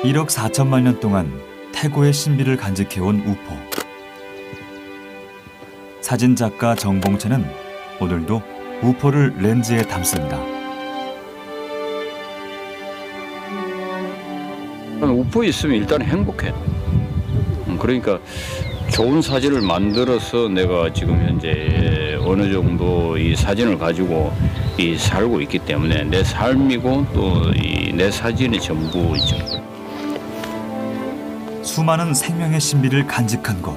1억 4천만 년 동안 태고의 신비를 간직해온 우포. 사진작가 정봉채는 오늘도 우포를 렌즈에 담습니다. 우포 있으면 일단 행복해. 그러니까 좋은 사진을 만들어서 내가 지금 현재 어느 정도 이 사진을 가지고 살고 있기 때문에 내 삶이고 또 내 사진이 전부이죠. 수많은 생명의 신비를 간직한 곳.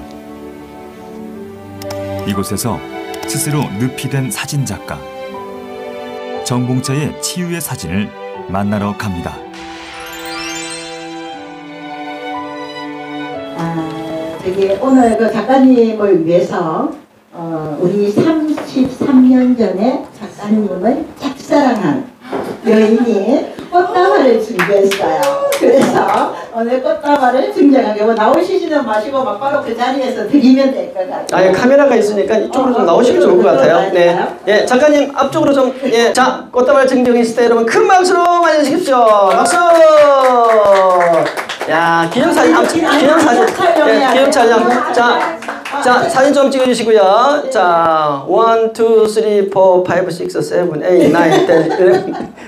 이곳에서 스스로 늪이 된 사진작가 정봉채의 치유의 사진을 만나러 갑니다. 오늘 그 작가님을 위해서 우리 33년 전에 작가님을 짝사랑한 여인이 꽃다발을 준비했어요. 그래서 오늘 꽃다발을 증정하게 나오시지는 마시고 막바로 그 자리에서 드리면 될 것 같아요. 아, 카메라가 있으니까 이쪽으로 좀 나오시면 좋을 것 같아요. 네, 예, 작가님 앞쪽으로 좀, 예, 자, 꽃다발 증정 있을 때 여러분 큰 박수로 맞이해주십시오. 박수! 야, 기념사진, 기념사진, 예, 기념 촬영. 자, 사진 좀 찍어주시고요. 자, 1, 2, 3, 4, 5, 6, 7, 8, 9, 10.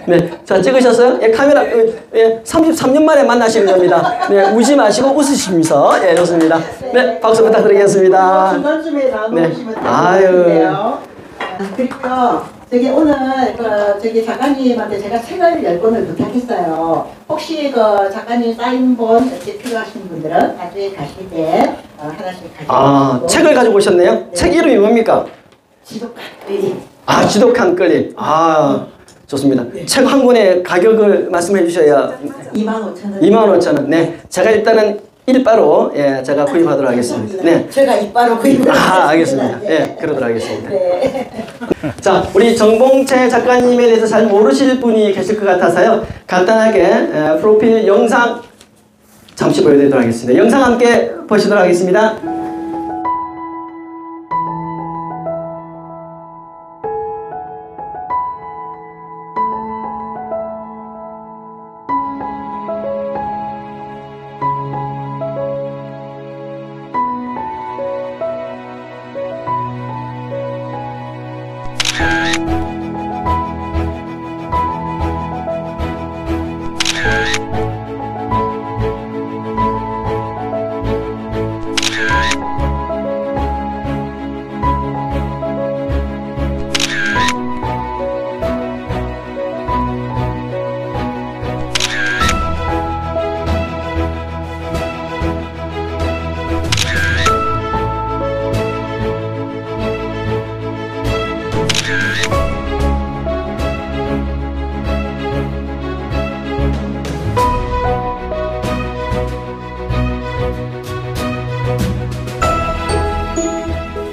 네, 자, 찍으셨어요? 예, 카메라, 예, 33년 만에 만나시는 겁니다. 네, 우지 마시고 웃으시면서, 예, 좋습니다. 네, 박수 부탁드리겠습니다. 중간쯤에 나눠주시면 네. 아유. 그리고 오늘 작가님한테 제가 책을 10권을 부탁했어요. 혹시 작가님 사인본 이렇게 필요하신 분들은 나중에 가실 때 하나씩 가지고. 책을 가지고 오셨네요? 네. 책 이름이 뭡니까? 지독한 끌림. 아, 지독한 끌림. 아, 좋습니다. 네. 책 한 권의 가격을 말씀해 주셔야. 25,000원. 25,000원. 네, 제가 일단은 일바로, 예, 제가 구입하도록 하겠습니다. 네. 제가 이바로 구입을 알겠습니다. 예, 그러도록 하겠습니다. 네. 자, 우리 정봉채 작가님에 대해서 잘 모르실 분이 계실 것 같아서요. 간단하게 프로필 영상 잠시 보여드리도록 하겠습니다. 영상 함께 보시도록 하겠습니다.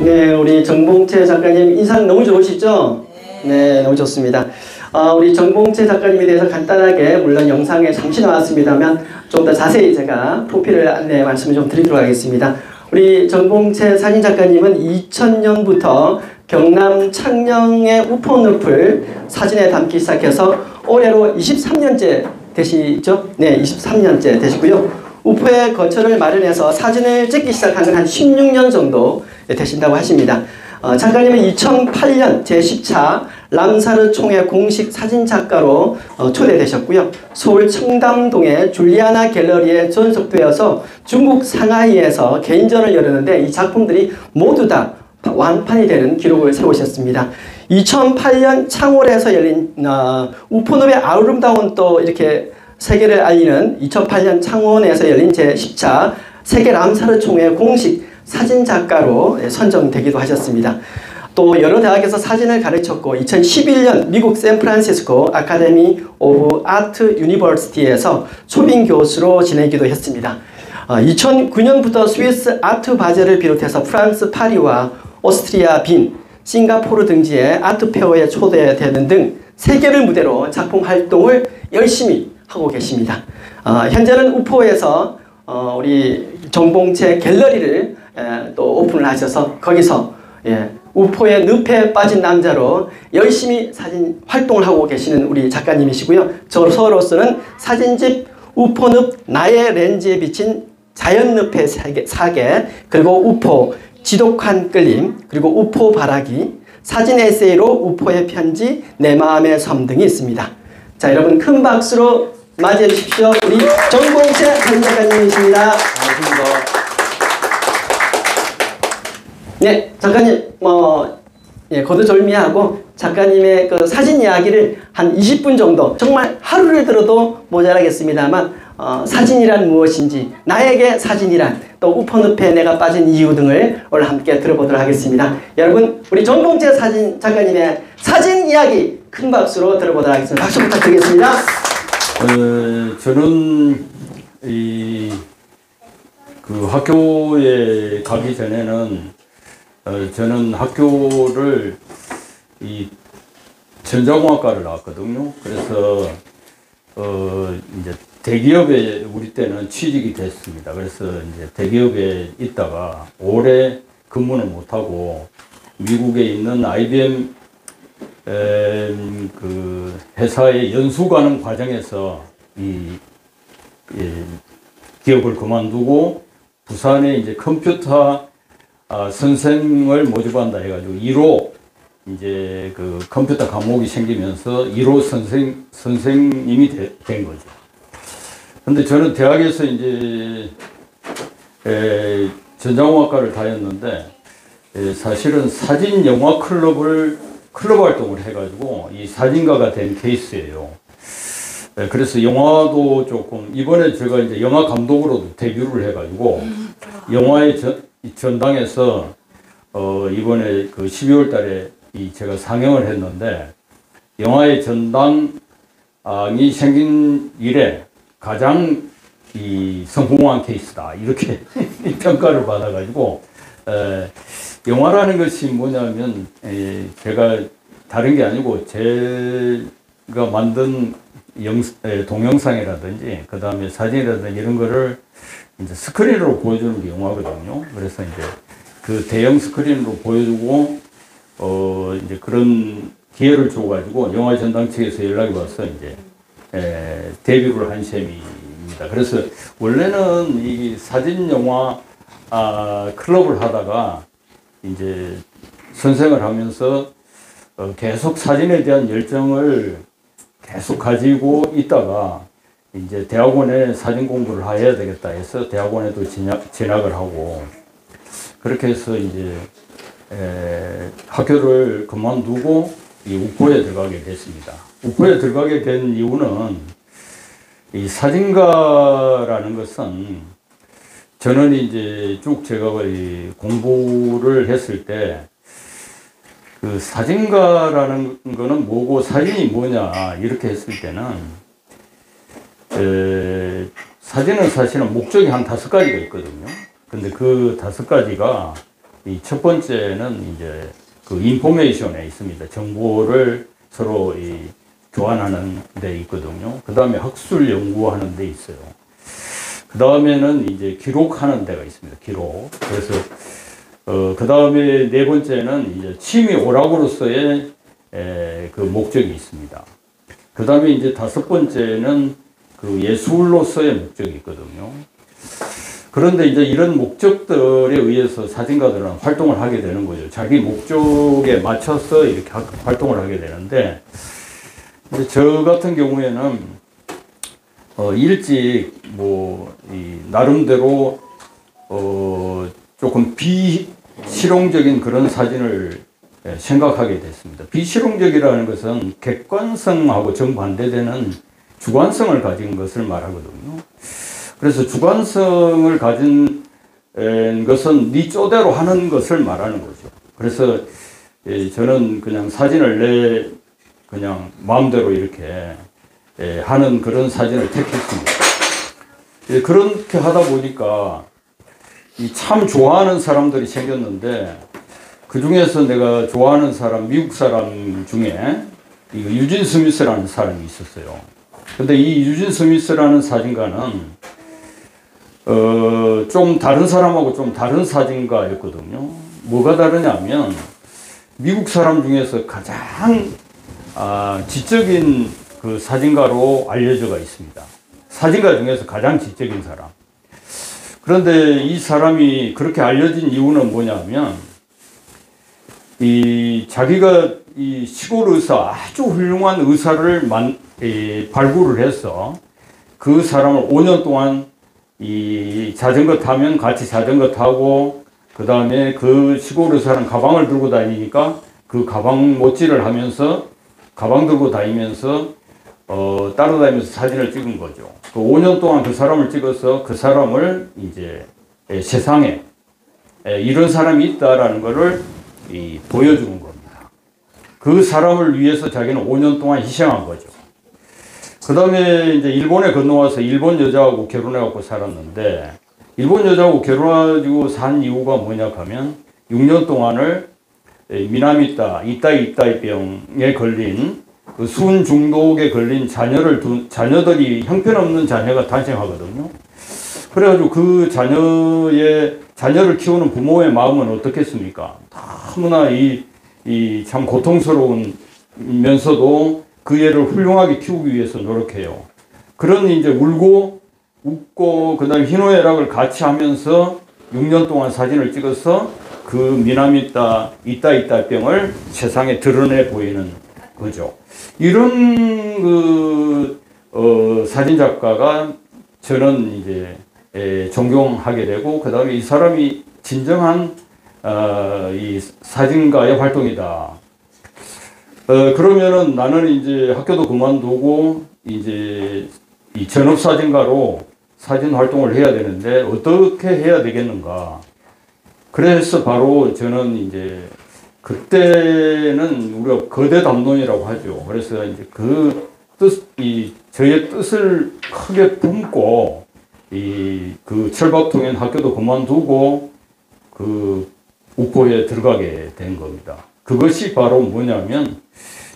네, 우리 정봉채 작가님 인상 너무 좋으시죠? 네, 너무 좋습니다. 우리 정봉채 작가님에 대해서 간단하게 물론 영상에 잠시 나왔습니다만 좀 더 자세히 제가 프로필을 안내 말씀을 좀 드리도록 하겠습니다. 우리 정봉채 사진 작가님은 2000년부터 경남 창녕의 우포늪을 사진에 담기 시작해서 올해로 23년째 되시죠? 네, 23년째 되시고요. 우포의 거처를 마련해서 사진을 찍기 시작한 건 한 16년 정도 되신다고 하십니다. 작가님은 2008년 제10차 람사르 총회 공식 사진작가로 초대되셨고요. 서울 청담동의 줄리아나 갤러리에 전속되어서 중국 상하이에서 개인전을 열었는데 이 작품들이 모두 다 완판이 되는 기록을 세우셨습니다. 2008년 창월에서 열린 우포늪의 아름다운 또 이렇게 세계를 알리는 2008년 창원에서 열린 제10차 세계 람사르 총회 공식 사진작가로 선정되기도 하셨습니다. 또 여러 대학에서 사진을 가르쳤고 2011년 미국 샌프란시스코 아카데미 오브 아트 유니버시티에서 초빙 교수로 지내기도 했습니다. 2009년부터 스위스 아트 바젤을 비롯해서 프랑스 파리와 오스트리아 빈, 싱가포르 등지의 아트 페어에 초대되는 등 세계를 무대로 작품 활동을 열심히 하고 계십니다. 현재는 우포에서 우리 정봉채 갤러리를 또 오픈을 하셔서 거기서 우포의 늪에 빠진 남자로 열심히 사진 활동을 하고 계시는 우리 작가님이시고요. 저로서는 사진집 우포늪 나의 렌즈에 비친 자연늪의 사계, 그리고 우포 지독한 끌림, 그리고 우포 바라기, 사진 에세이로 우포의 편지, 내 마음의 섬 등이 있습니다. 자, 여러분 큰 박수로 맞이해 주십시오. 우리 정봉채 전 작가님이십니다. 반갑습니다. 네, 작가님 거두절미하고 작가님의 그 사진 이야기를 한 20분 정도, 정말 하루를 들어도 모자라겠습니다만 사진이란 무엇인지, 나에게 사진이란, 또 우포늪에 내가 빠진 이유 등을 오늘 함께 들어보도록 하겠습니다. 여러분, 우리 정봉채 사진 작가님의 사진 이야기 큰 박수로 들어보도록 하겠습니다. 박수 부탁드리겠습니다. 저는 그 학교에 가기 전에는 저는 학교를 전자공학과를 나왔거든요. 그래서 이제 대기업에 우리 때는 취직이 됐습니다. 그래서 이제 대기업에 있다가 오래 근무는 못하고 미국에 있는 IBM 그 회사에 연수 가는 과정에서 이 기업을 그만두고 부산에 이제 컴퓨터 선생을 모집한다 해가지고 1호 이제 그 컴퓨터 과목이 생기면서 1호 선생님이 된 거죠. 근데 저는 대학에서 이제 전자공학과를 다녔는데 사실은 사진 영화 클럽 활동을 해가지고 이 사진가가 된 케이스예요. 그래서 영화도 조금, 이번에 제가 이제 영화 감독으로도 데뷔를 해가지고 영화의 전당에서 이번에 그 12월 달에 제가 상영을 했는데, 영화의 전당이 생긴 이래 가장 성공한 케이스다, 이렇게 평가를 받아가지고 영화라는 것이 뭐냐면 제가 다른 게 아니고 제가 만든 동영상이라든지 그 다음에 사진이라든지 이런 거를 이제 스크린으로 보여주는 게 영화거든요. 그래서 이제 그 대형 스크린으로 보여주고 이제 그런 기회를 줘가지고 영화 전당 측에서 연락이 와서 이제 데뷔를 한 셈입니다. 그래서 원래는 이 사진 영화 클럽을 하다가 이제 선생을 하면서 계속 사진에 대한 열정을 계속 가지고 있다가 이제 대학원에 사진 공부를 해야 되겠다 해서 대학원에도 진학을 하고, 그렇게 해서 이제 학교를 그만두고 이 우포에 들어가게 됐습니다. 우포에 들어가게 된 이유는 이 사진가라는 것은 저는 이제 쭉 제가 공부를 했을 때 그 사진가라는 거는 뭐고 사진이 뭐냐 이렇게 했을 때는 사진은 사실은 목적이 한 5가지가 있거든요. 근데 그 5가지가 이 첫 번째는 이제 그 인포메이션에 있습니다. 정보를 서로 교환하는 데 있거든요. 그 다음에 학술 연구하는 데 있어요. 그 다음에는 이제 기록하는 데가 있습니다. 기록. 그래서 그 다음에 네 번째는 이제 취미 오락으로서의 그 목적이 있습니다. 그 다음에 이제 5번째는 그 예술로서의 목적이 있거든요. 그런데 이제 이런 목적들에 의해서 사진가들은 활동을 하게 되는 거죠. 자기 목적에 맞춰서 이렇게 활동을 하게 되는데, 이제 저 같은 경우에는 일찍 나름대로 조금 비실용적인 그런 사진을 생각하게 됐습니다. 비실용적이라는 것은 객관성하고 정반대되는 주관성을 가진 것을 말하거든요. 그래서 주관성을 가진 것은 네 쪼대로 하는 것을 말하는 거죠. 그래서 저는 그냥 사진을 그냥 마음대로 이렇게 하는 그런 사진을 택했습니다. 그렇게 하다 보니까 참 좋아하는 사람들이 생겼는데, 그 중에서 내가 좋아하는 사람, 미국 사람 중에 유진 스미스라는 사람이 있었어요. 근데 이 유진 스미스라는 사진가는 좀 다른 사람하고 좀 다른 사진가였거든요. 뭐가 다르냐면 미국 사람 중에서 가장 지적인 그 사진가로 알려져 있습니다. 사진가 중에서 가장 지적인 사람. 그런데 이 사람이 그렇게 알려진 이유는 뭐냐면 이 자기가 이 시골 의사, 아주 훌륭한 의사를 발굴을 해서 그 사람을 5년 동안 이 자전거 타면 같이 자전거 타고, 그 다음에 그 시골 의사는 가방을 들고 다니니까 그 가방 못질을 하면서 가방 들고 다니면서 따라다니면서 사진을 찍은 거죠. 그 5년 동안 그 사람을 찍어서 그 사람을 이제 세상에 이런 사람이 있다라는 것을 보여주는 겁니다. 그 사람을 위해서 자기는 5년 동안 희생한 거죠. 그 다음에 이제 일본에 건너와서 일본 여자하고 결혼해갖고 살았는데, 일본 여자하고 결혼해가지고 산 이유가 뭐냐 하면 6년 동안을 미나미타 이따이병에 걸린 그 수은 중독에 걸린 자녀들이 형편없는 자녀가 탄생하거든요. 그래가지고 그 자녀를 키우는 부모의 마음은 어떻겠습니까? 너무나 참 고통스러우면서도 그 애를 훌륭하게 키우기 위해서 노력해요. 그런 이제 울고 웃고 그다음에 희노애락을 같이 하면서 6년 동안 사진을 찍어서 그 미나미타 이따이따병을 세상에 드러내 보이는 거죠. 이런 사진 작가가 저는 이제 존경하게 되고, 그 다음에 이 사람이 진정한 이 사진가의 활동이다. 그러면은 나는 이제 학교도 그만두고 이제 이 전업 사진가로 사진 활동을 해야 되는데 어떻게 해야 되겠는가. 그래서 바로 저는 이제 그때는 우리가 거대 담론이라고 하죠. 그래서 이제 저의 뜻을 크게 품고 그 철밥통엔 학교도 그만두고 그 우포에 들어가게 된 겁니다. 그것이 바로 뭐냐면,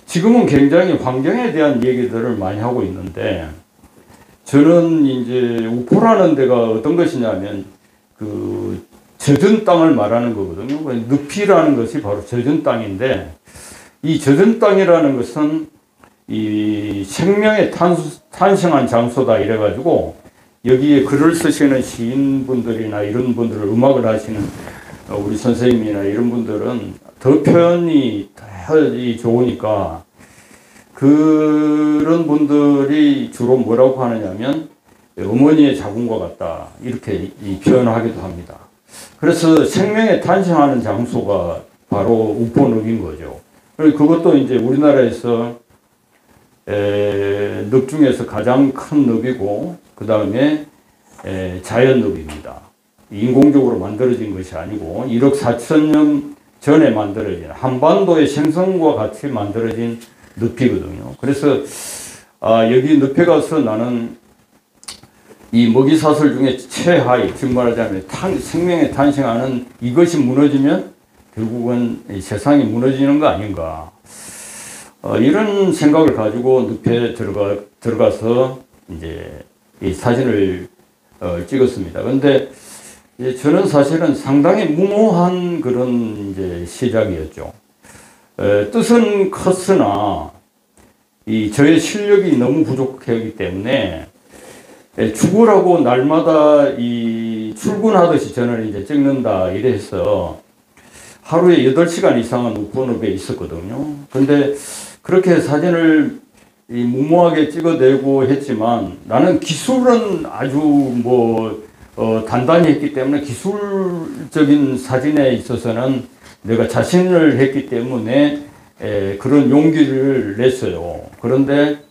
지금은 굉장히 환경에 대한 얘기들을 많이 하고 있는데, 저는 이제 우포라는 데가 어떤 것이냐면 그 젖은 땅을 말하는 거거든요. 늪이라는 것이 바로 젖은 땅인데, 이 젖은 땅이라는 것은 이 생명의 탄생한 장소다 이래가지고, 여기에 글을 쓰시는 시인분들이나 이런 분들을 음악을 하시는 우리 선생님이나 이런 분들은 더 표현이 좋으니까 그런 분들이 주로 뭐라고 하느냐면 어머니의 자궁과 같다 이렇게 표현하기도 합니다. 그래서 생명의 탄생하는 장소가 바로 우포늪인 거죠. 그것도 이제 우리나라에서 늪 중에서 가장 큰 늪이고, 그 다음에 자연늪입니다. 인공적으로 만들어진 것이 아니고 1억 4천년 전에 만들어진 한반도의 생성과 같이 만들어진 늪이거든요. 그래서 여기 늪에 가서 나는 이 먹이사슬 중에 최하위, 즉 말하자면 생명에 탄생하는 이것이 무너지면 결국은 세상이 무너지는 거 아닌가. 이런 생각을 가지고 늪에 들어가서 이제 이 사진을 찍었습니다. 그런데 저는 사실은 상당히 무모한 그런 이제 시작이었죠. 뜻은 컸으나 저의 실력이 너무 부족하기 때문에 죽으라고 날마다 출근하듯이 저는 이제 찍는다 이래서 하루에 8시간 이상은 우포늪에 있었거든요. 근데 그렇게 사진을 무모하게 찍어내고 했지만, 나는 기술은 아주 단단히 했기 때문에 기술적인 사진에 있어서는 내가 자신을 했기 때문에 그런 용기를 냈어요. 그런데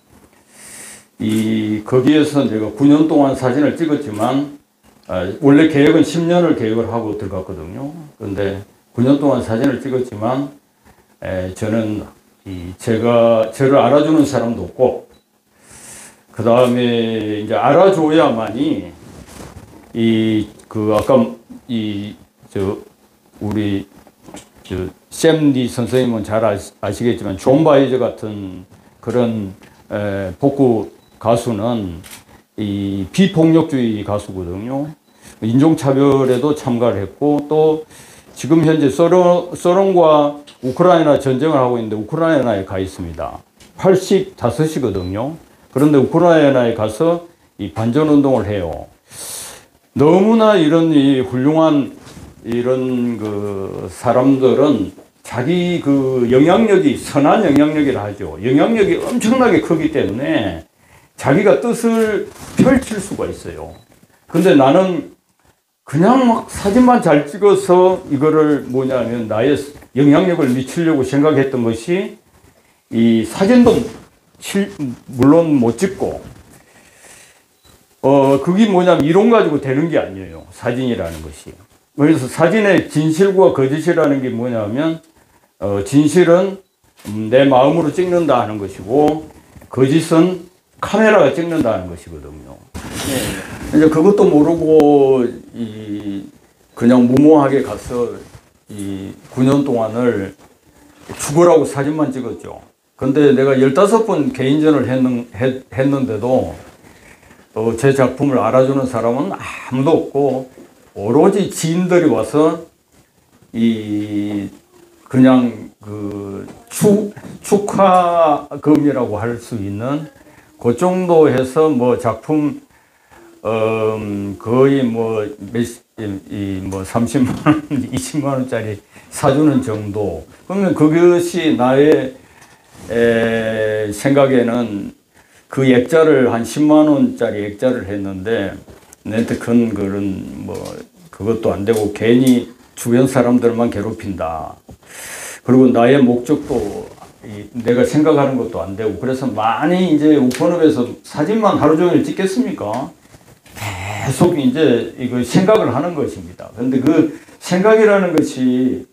거기에서 내가 9년 동안 사진을 찍었지만, 원래 계획은 10년을 계획을 하고 들어갔거든요. 그런데 9년 동안 사진을 찍었지만, 저는 저를 알아주는 사람도 없고, 그 다음에 이제 알아줘야만이 아까 우리 샘디 선생님은 잘 아시겠지만 존 바이저 같은 그런 복구 가수는 비폭력주의 가수거든요. 인종차별에도 참가를 했고, 또 지금 현재 소련과 우크라이나 전쟁을 하고 있는데 우크라이나에 가 있습니다. 85이거든요. 그런데 우크라이나에 가서 이 반전 운동을 해요. 너무나 이런 이 훌륭한 이런 그 사람들은 자기 그 영향력이 선한 영향력이라 하죠. 영향력이 엄청나게 크기 때문에 자기가 뜻을 펼칠 수가 있어요. 근데 나는 그냥 막 사진만 잘 찍어서 이거를 뭐냐면 나의 영향력을 미치려고 생각했던 것이 이 사진도 물론 못 찍고 그게 뭐냐면 이론 가지고 되는 게 아니에요. 사진이라는 것이. 그래서 사진의 진실과 거짓이라는 게 뭐냐면 진실은 내 마음으로 찍는다 하는 것이고 거짓은 카메라가 찍는다는 것이거든요. 이제 그것도 모르고 그냥 무모하게 가서 9년 동안을 죽으라고 사진만 찍었죠. 근데 내가 15번 개인전을 했는데도 제 작품을 알아주는 사람은 아무도 없고 오로지 지인들이 와서 그냥 그 축하금이라고 할 수 있는 그 정도 해서 뭐 작품 거의 뭐 30만 원, 20만 원짜리 사주는 정도. 그러면 그것이 나의 생각에는 그 액자를 한 10만 원짜리 액자를 했는데 내한테 그런 뭐 그것도 안 되고 괜히 주변 사람들만 괴롭힌다. 그리고 나의 목적도 내가 생각하는 것도 안 되고 그래서 많이 이제 우폰업에서 사진만 하루 종일 찍겠습니까? 계속 이제 이거 생각을 하는 것입니다. 그런데 그 생각이라는 것이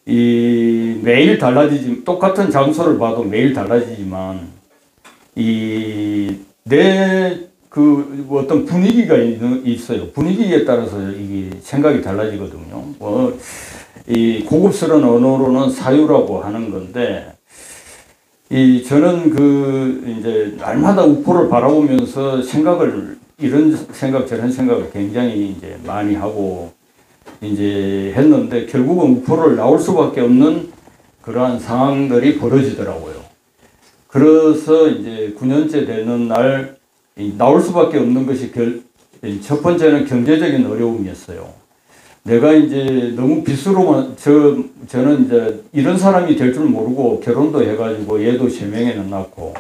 매일 달라지지, 똑같은 장소를 봐도 매일 달라지지만 내 그 어떤 분위기가 있어요. 분위기에 따라서 이게 생각이 달라지거든요. 이 고급스러운 언어로는 사유라고 하는 건데, 저는 이제 날마다 우포를 바라보면서 이런 생각, 저런 생각을 굉장히 이제 많이 하고 이제 했는데, 결국은 우포를 나올 수밖에 없는 그러한 상황들이 벌어지더라고요. 그래서 이제 9년째 되는 날, 나올 수밖에 없는 것이 첫 번째는 경제적인 어려움이었어요. 내가 이제 너무 빚으로만, 저는 이제 이런 사람이 될 줄 모르고 결혼도 해가지고 얘도 3명이나 낳고,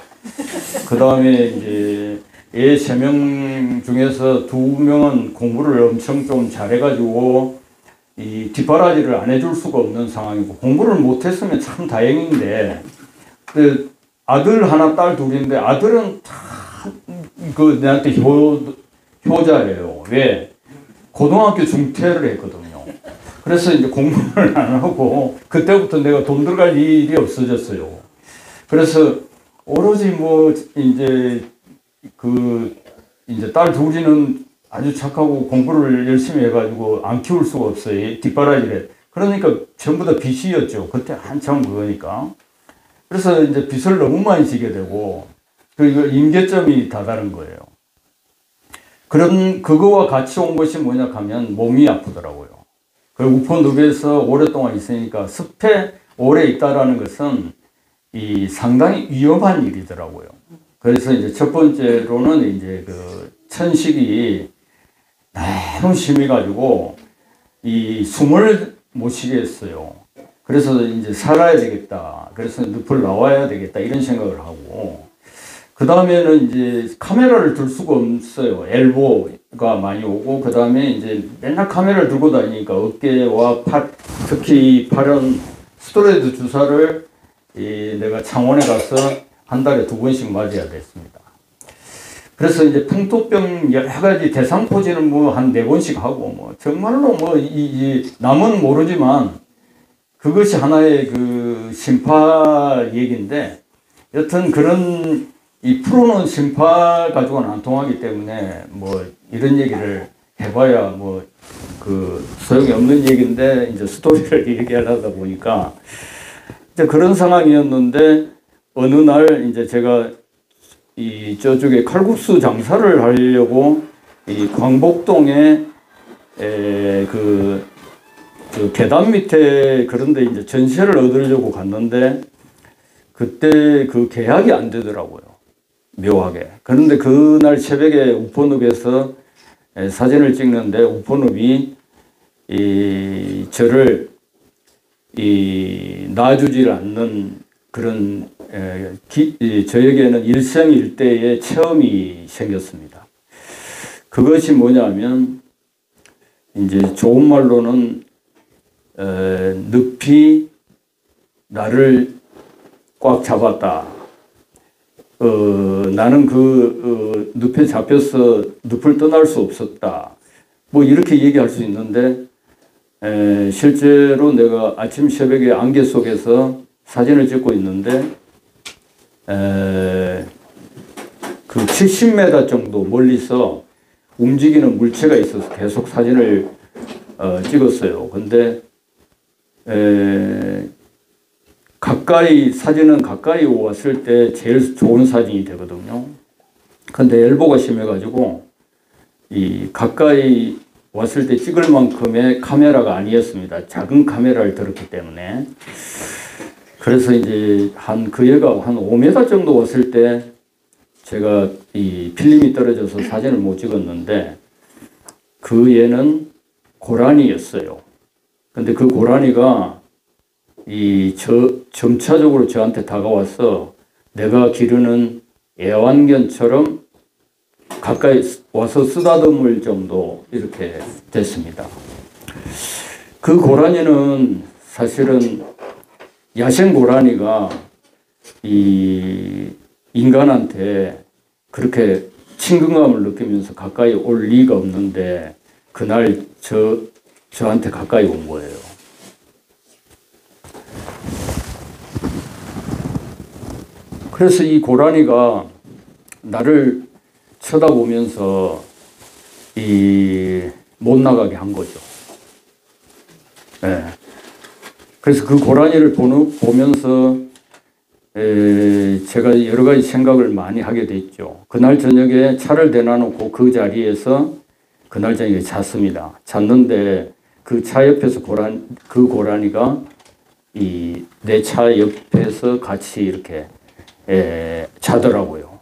그 다음에 이제 애 3명 중에서 2명은 공부를 엄청 좀 잘해가지고 이 뒷바라지를 안 해줄 수가 없는 상황이고, 공부를 못했으면 참 다행인데, 아들 하나, 딸 둘인데, 아들은 참 내한테 효자예요. 왜? 고등학교 중퇴를 했거든요. 그래서 이제 공부를 안 하고, 그때부터 내가 돈 들어갈 일이 없어졌어요. 그래서 오로지 이제 딸 둘이는 아주 착하고 공부를 열심히 해가지고 안 키울 수가 없어요. 뒷바라지를. 그러니까 전부 다 빚이었죠. 그때 한참 그거니까. 그래서 이제 빚을 너무 많이 지게 되고, 그리고 임계점이 다다른 거예요. 그거와 같이 온 것이 뭐냐 하면 몸이 아프더라고요. 그리고 우폰읍에서 오랫동안 있으니까 습에 오래 있다라는 것은 상당히 위험한 일이더라고요. 그래서 이제 첫 번째로는 이제 천식이 너무 심해가지고 숨을 못 쉬게 했어요. 그래서 이제 살아야 되겠다. 그래서 늪을 나와야 되겠다. 이런 생각을 하고, 그 다음에는 이제 카메라를 들 수가 없어요. 엘보가 많이 오고, 그 다음에 이제 맨날 카메라를 들고 다니니까 어깨와 팔, 특히 팔은 스테로이드 주사를 내가 창원에 가서 한 달에 2번씩 맞아야 됐습니다. 그래서 이제 풍토병 여러 가지 대상포진을 한 4번씩 하고, 정말로 남은 모르지만 그것이 하나의 심파 얘기인데, 여튼 이 프로는 심파 가지고는 안 통하기 때문에 이런 얘기를 해봐야 소용이 없는 얘기인데, 이제 스토리를 얘기하려다 보니까 이제 그런 상황이었는데, 어느 날 이제 제가 저쪽에 칼국수 장사를 하려고 광복동에 계단 밑에 그런데 이제 전세를 얻으려고 갔는데, 그때 계약이 안 되더라고요. 묘하게. 그런데 그날 새벽에 우포늪에서 사진을 찍는데 우포늪이 저를 놔주질 않는 그런 저에게는 일생일대의 체험이 생겼습니다. 그것이 뭐냐면 이제 좋은 말로는 늪이 나를 꽉 잡았다. 나는 그 늪에 잡혀서 늪을 떠날 수 없었다. 뭐 이렇게 얘기할 수 있는데 실제로 내가 아침 새벽에 안개 속에서 사진을 찍고 있는데 그 70m 정도 멀리서 움직이는 물체가 있어서 계속 사진을 찍었어요. 근데 사진은 가까이 왔을 때 제일 좋은 사진이 되거든요. 근데 엘보가 심해가지고 가까이 왔을 때 찍을 만큼의 카메라가 아니었습니다. 작은 카메라를 들었기 때문에. 그래서 이제 그 얘가 한 5m 정도 왔을 때 제가 이 필름이 떨어져서 사진을 못 찍었는데 그 얘는 고라니였어요. 근데 그 고라니가 점차적으로 저한테 다가와서 내가 기르는 애완견처럼 가까이 와서 쓰다듬을 정도 이렇게 됐습니다. 그 고라니는 사실은 야생 고라니가 인간한테 그렇게 친근감을 느끼면서 가까이 올 리가 없는데 그날 저한테 가까이 온 거예요. 그래서 이 고라니가 나를 쳐다보면서 못 나가게 한 거죠. 네. 그래서 그 고라니를 보면서 제가 여러 가지 생각을 많이 하게 됐죠. 그날 저녁에 차를 대놔놓고 그 자리에서 그날 저녁에 잤습니다. 잤는데 그 차 옆에서 그 고라니가 내 차 옆에서 같이 이렇게 자더라고요.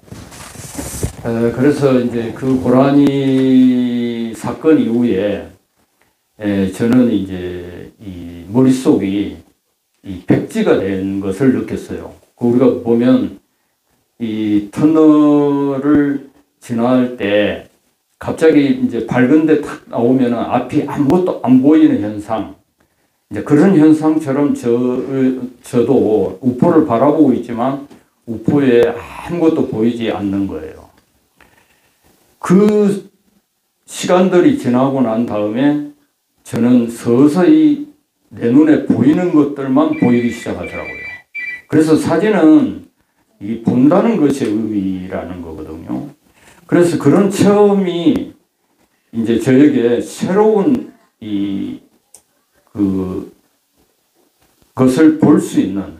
그래서 이제 그 고라니 사건 이후에 저는 이제 머릿속이 백지가 된 것을 느꼈어요. 우리가 보면 이 터널을 지나갈 때 갑자기 이제 밝은 데 탁 나오면은 앞이 아무것도 안 보이는 현상. 이제 그런 현상처럼 저도 우포를 바라보고 있지만 우포에 아무것도 보이지 않는 거예요. 그 시간들이 지나고 난 다음에 저는 서서히 내 눈에 보이는 것들만 보이기 시작하더라고요. 그래서 사진은 본다는 것이 의미라는 거거든요. 그래서 그런 체험이 이제 저에게 새로운 것을 볼 수 있는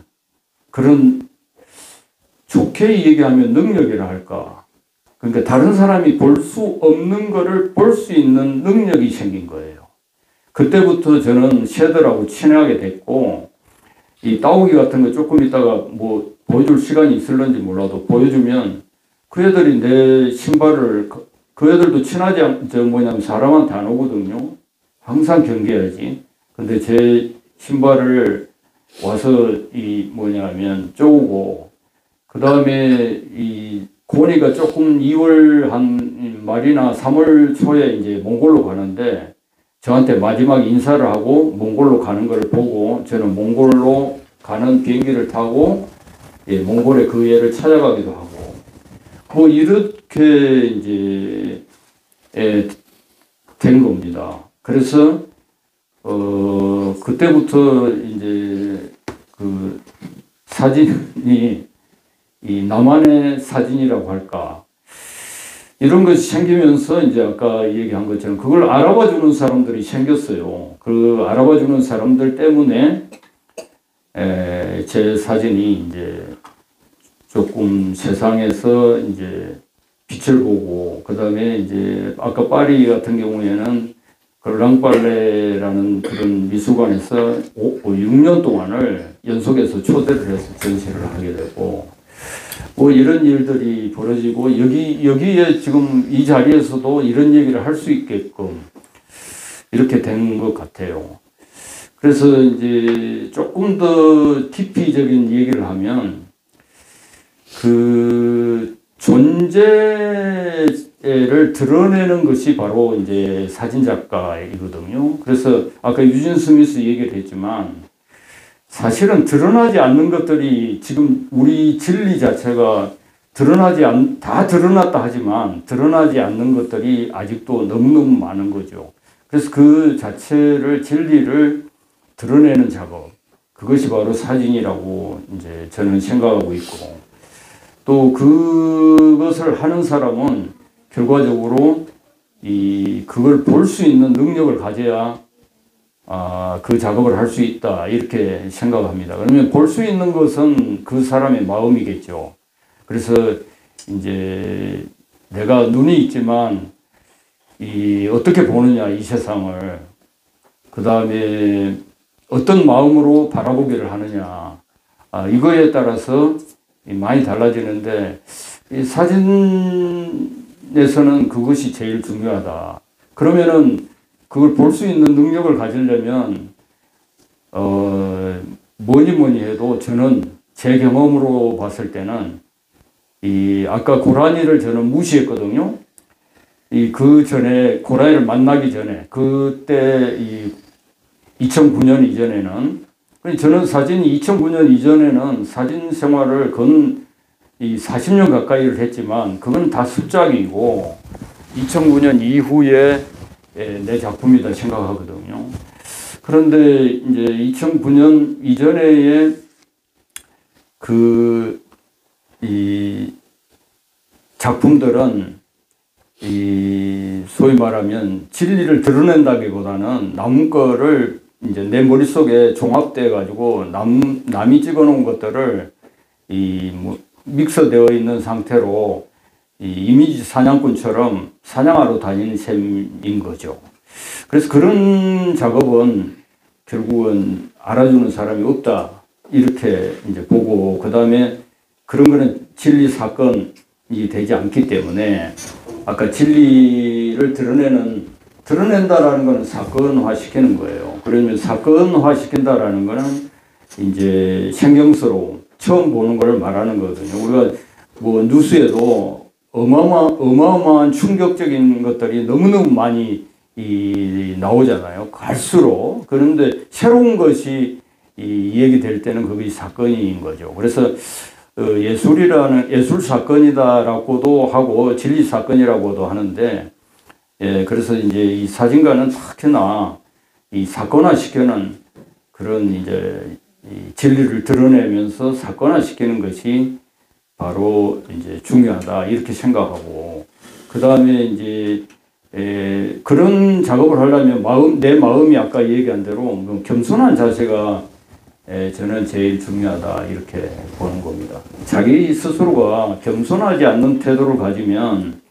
그런 좋게 얘기하면 능력이라 할까. 그러니까 다른 사람이 볼 수 없는 거를 볼 수 있는 능력이 생긴 거예요. 그때부터 저는 새들하고 친하게 됐고, 이 따오기 같은 거 조금 있다가 뭐 보여줄 시간이 있을런지 몰라도 보여주면 그 애들이 내 신발을, 그 애들도 친하지 뭐냐면 사람한테 안 오거든요. 항상 경계하지. 근데 제 신발을 와서 뭐냐면 쪼고, 그 다음에 고니가 조금 2월 한 말이나 3월 초에 이제 몽골로 가는데 저한테 마지막 인사를 하고 몽골로 가는 걸 보고 저는 몽골로 가는 비행기를 타고 몽골의 그 애를 찾아가기도 하고 뭐 이렇게 이제 된 겁니다. 그래서 그때부터 이제 그 사진이 나만의 사진이라고 할까 이런 것이 생기면서 이제 아까 얘기한 것처럼 그걸 알아봐 주는 사람들이 생겼어요. 그 알아봐 주는 사람들 때문에 제 사진이 이제 조금 세상에서 이제 빛을 보고 그 다음에 이제 아까 파리 같은 경우에는 걸랑빨레라는 그런 미술관에서 6년 동안을 연속해서 초대를 해서 전시를 하게 되고 뭐 이런 일들이 벌어지고 여기에 지금 이 자리에서도 이런 얘기를 할 수 있게끔 이렇게 된 것 같아요. 그래서 이제 조금 더 깊이적인 얘기를 하면 그 존재를 드러내는 것이 바로 이제 사진작가이거든요. 그래서 아까 유진 스미스 얘기를 했지만 사실은 드러나지 않는 것들이 지금 우리 진리 자체가 다 드러났다 하지만 드러나지 않는 것들이 아직도 너무너무 많은 거죠. 그래서 그 자체를 진리를 드러내는 작업, 그것이 바로 사진이라고 이제 저는 생각하고 있고, 또 그것을 하는 사람은 결과적으로 그걸 볼 수 있는 능력을 가져야 그 작업을 할 수 있다 이렇게 생각합니다. 그러면 볼 수 있는 것은 그 사람의 마음이겠죠. 그래서 이제 내가 눈이 있지만 어떻게 보느냐 이 세상을, 그 다음에 어떤 마음으로 바라보기를 하느냐, 이거에 따라서 많이 달라지는데 이 사진에서는 그것이 제일 중요하다. 그러면은 그걸 볼 수 있는 능력을 가지려면 뭐니 해도 저는 제 경험으로 봤을 때는 아까 고라니를 저는 무시했거든요. 그 전에 고라니를 만나기 전에 그때 2009년 이전에는 저는 사진이 2009년 이전에는 사진 생활을 건 40년 가까이를 했지만 그건 다 습작이고 2009년 이후에 내 작품이다 생각하거든요. 그런데 이제 2009년 이전에 이 작품들은 소위 말하면 진리를 드러낸다기보다는 남 거를 이제 내 머릿속에 종합돼 가지고 남이 찍어 놓은 것들을 뭐 믹서되어 있는 상태로 이미지 사냥꾼처럼 사냥하러 다니는 셈인 거죠. 그래서 그런 작업은 결국은 알아주는 사람이 없다 이렇게 이제 보고, 그 다음에 그런 거는 진리 사건이 되지 않기 때문에 아까 진리를 드러낸다라는 거는 사건화 시키는 거예요. 그러면 사건화 시킨다라는 거는 이제 신경스러움, 처음 보는 걸 말하는 거거든요. 우리가 뭐 뉴스에도 어마어마한 충격적인 것들이 너무너무 많이 나오잖아요. 갈수록. 그런데 새로운 것이 얘기될 때는 그것이 사건인 거죠. 그래서 예술 사건이다라고도 하고 진리 사건이라고도 하는데, 그래서 이제 이 사진가는 특히나 이 사건화 시키는 그런 이제 진리를 드러내면서 사건화 시키는 것이 바로 이제 중요하다 이렇게 생각하고, 그 다음에 이제 그런 작업을 하려면 내 마음이 아까 얘기한 대로 겸손한 자세가 저는 제일 중요하다 이렇게 보는 겁니다. 자기 스스로가 겸손하지 않는 태도를 가지면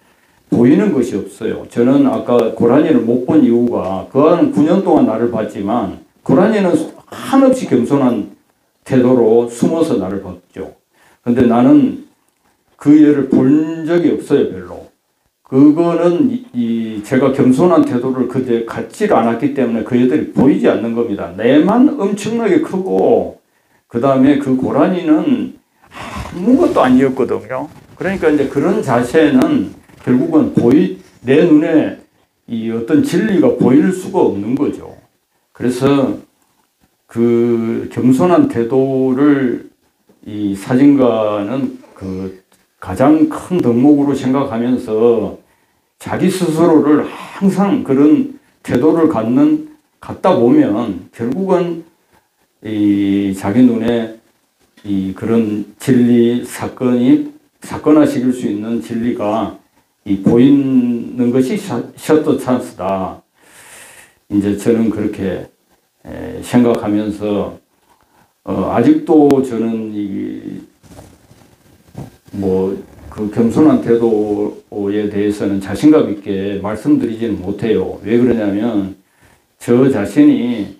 보이는 것이 없어요. 저는 아까 고라니를 못 본 이유가 그 9년 동안 나를 봤지만 고라니는 한없이 겸손한 태도로 숨어서 나를 봤죠. 근데 나는 그 애를 본 적이 없어요, 별로. 그거는 제가 겸손한 태도를 그때 갖지 않았기 때문에 그 애들이 보이지 않는 겁니다. 내만 엄청나게 크고, 그 다음에 그 고라니는 아무것도 아니었거든요. 그러니까 이제 그런 자세는 결국은 내 눈에 어떤 진리가 보일 수가 없는 거죠. 그래서 그 겸손한 태도를 이 사진가는 가장 큰 덕목으로 생각하면서 자기 스스로를 항상 그런 태도를 갖다 보면 결국은 자기 눈에 그런 진리 사건화시킬 수 있는 진리가 보이는 것이 셔터 찬스다. 이제 저는 그렇게 생각하면서 아직도 저는 그 겸손한 태도에 대해서는 자신감 있게 말씀드리지는 못해요. 왜 그러냐면 저 자신이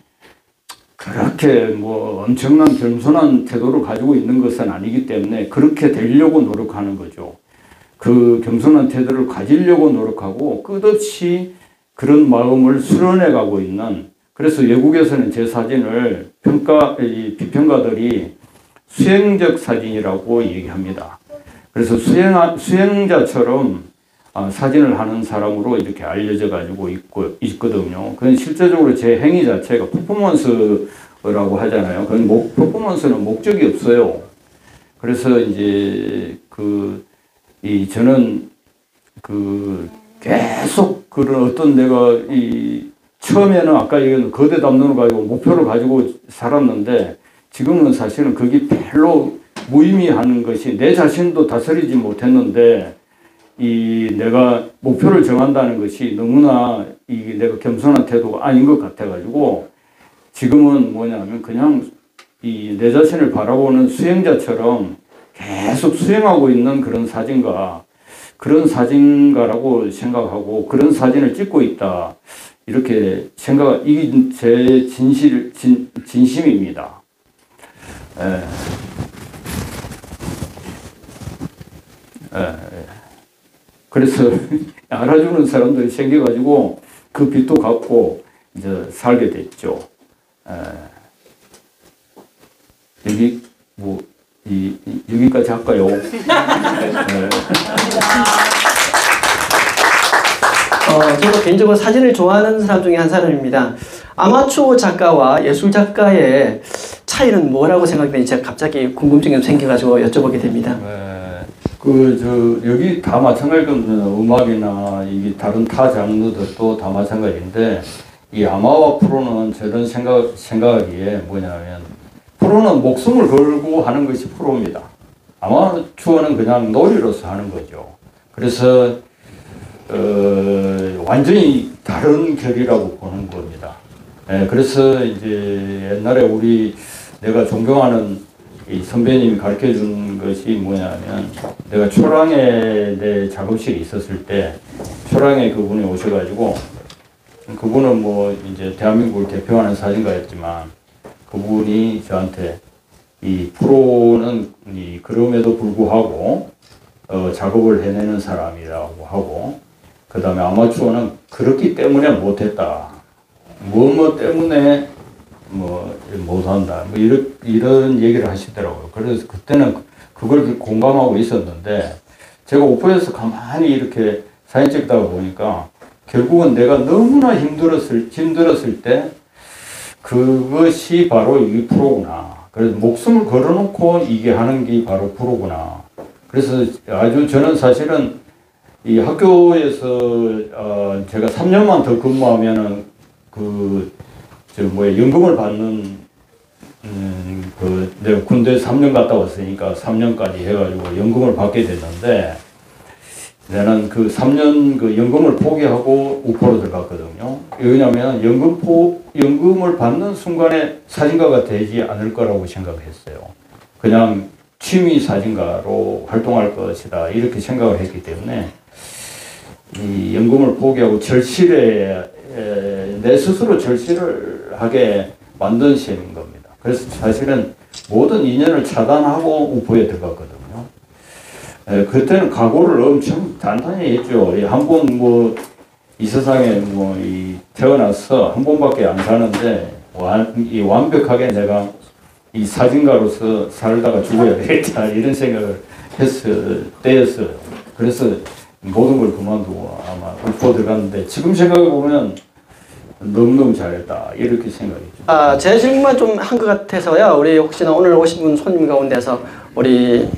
그렇게 뭐 엄청난 겸손한 태도를 가지고 있는 것은 아니기 때문에 그렇게 되려고 노력하는 거죠. 그 겸손한 태도를 가지려고 노력하고 끝없이 그런 마음을 수련해 가고 있는, 그래서 외국에서는 제 사진을 비평가들이 수행적 사진이라고 얘기합니다. 그래서 수행자처럼 사진을 하는 사람으로 이렇게 알려져 가지고 있거든요. 그건 실제적으로 제 행위 자체가 퍼포먼스라고 하잖아요. 그건 퍼포먼스는 목적이 없어요. 그래서 이제 저는 계속 그런 어떤 내가 처음에는 아까 얘기한 거대 담론을 가지고 목표를 가지고 살았는데 지금은 사실은 그게 별로 무의미한 것이, 내 자신도 다스리지 못했는데 내가 목표를 정한다는 것이 너무나 내가 겸손한 태도가 아닌 것 같아가지고 지금은 뭐냐면 그냥 내 자신을 바라보는 수행자처럼 계속 수행하고 있는 그런 사진가라고 생각하고 그런 사진을 찍고 있다. 이렇게 이게 제 진심입니다. 그래서 알아주는 사람들이 생겨가지고 그 빛도 갖고 이제 살게 됐죠. 여기까지 할까요? 저도 개인적으로 사진을 좋아하는 사람 중에 한 사람입니다. 아마추어 작가와 예술 작가의 차이는 뭐라고 생각되는지 제가 갑자기 궁금증이 생겨가지고 여쭤보게 됩니다. 여기 다 마찬가지일 겁니다. 음악이나 다른 타 장르들도 다 마찬가지인데, 이 아마와 프로는 저런 생각하기에 뭐냐면, 프로는 목숨을 걸고 하는 것이 프로입니다. 아마추어는 그냥 놀이로서 하는 거죠. 그래서 완전히 다른 결이라고 보는 겁니다. 그래서 이제 옛날에 내가 존경하는 이 선배님이 가르쳐 준 것이 뭐냐면, 내가 초랑에 내 작업실에 있었을 때 초랑에 그분이 오셔가지고, 그분은 뭐 이제 대한민국을 대표하는 사진가였지만 그분이 저한테 이 프로는 그럼에도 불구하고 작업을 해내는 사람이라고 하고, 그 다음에 아마추어는 그렇기 때문에 못했다. 뭐 때문에 못한다. 이런 얘기를 하시더라고요. 그래서 그때는 그걸 공감하고 있었는데, 제가 오프에서 가만히 이렇게 사진 찍다가 보니까 결국은 내가 너무나 힘들었을 때 그것이 바로 이 프로구나. 그래서 목숨을 걸어놓고 이게 하는 게 바로 프로구나. 그래서 저는 사실은 이 학교에서 제가 3년만 더 근무하면은 연금을 받는 내가 군대 3년 갔다 왔으니까 3년까지 해가지고 연금을 받게 됐는데, 나는 그 3년 그 연금을 포기하고 우포로 들어갔거든요. 왜냐하면 연금을 받는 순간에 사진가가 되지 않을 거라고 생각했어요. 그냥 취미 사진가로 활동할 것이다 이렇게 생각을 했기 때문에 이 연금을 포기하고 내 스스로 절실을 하게 만든 셈인 겁니다. 그래서 사실은 모든 인연을 차단하고 우포에 들어갔거든요. 그때는 각오를 엄청 단단히 했죠. 한 번 이 세상에 태어나서 한 번밖에 안 사는데 완벽하게 내가 이 사진가로서 살다가 죽어야 되겠다 이런 생각을 했을 때였어요. 그래서 모든 걸 그만두고 아마 우포 들어갔는데, 지금 생각해 보면 너무너무 잘했다 이렇게 생각했죠. 제 질문만 좀 한 것 같아서요. 우리 혹시나 오늘 오신 분 손님 가운데서 우리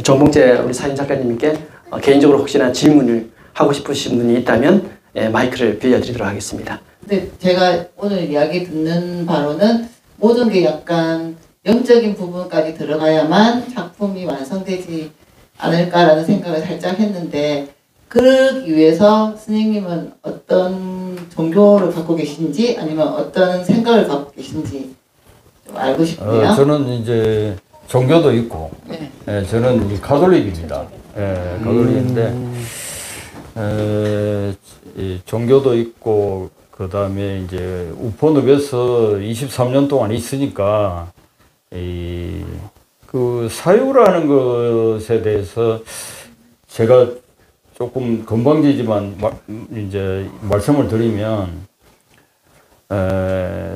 정봉재 우리 사진 작가님께 개인적으로 혹시나 질문을 하고 싶으신 분이 있다면 마이크를 빌려드리도록 하겠습니다. 근데 제가 오늘 이야기 듣는 바로는 모든 게 약간 영적인 부분까지 들어가야만 작품이 완성되지 않을까라는 생각을 살짝 했는데, 그러기 위해서 선생님은 어떤 종교를 갖고 계신지 아니면 어떤 생각을 갖고 계신지 좀 알고 싶고요. 저는 이제 종교도 있고, 네. 저는 가톨릭입니다. 가톨릭인데 종교도 있고 그 다음에 이제 우포늪에서 23년 동안 있으니까 그 사유라는 것에 대해서 제가 조금 건방지지만 이제 말씀을 드리면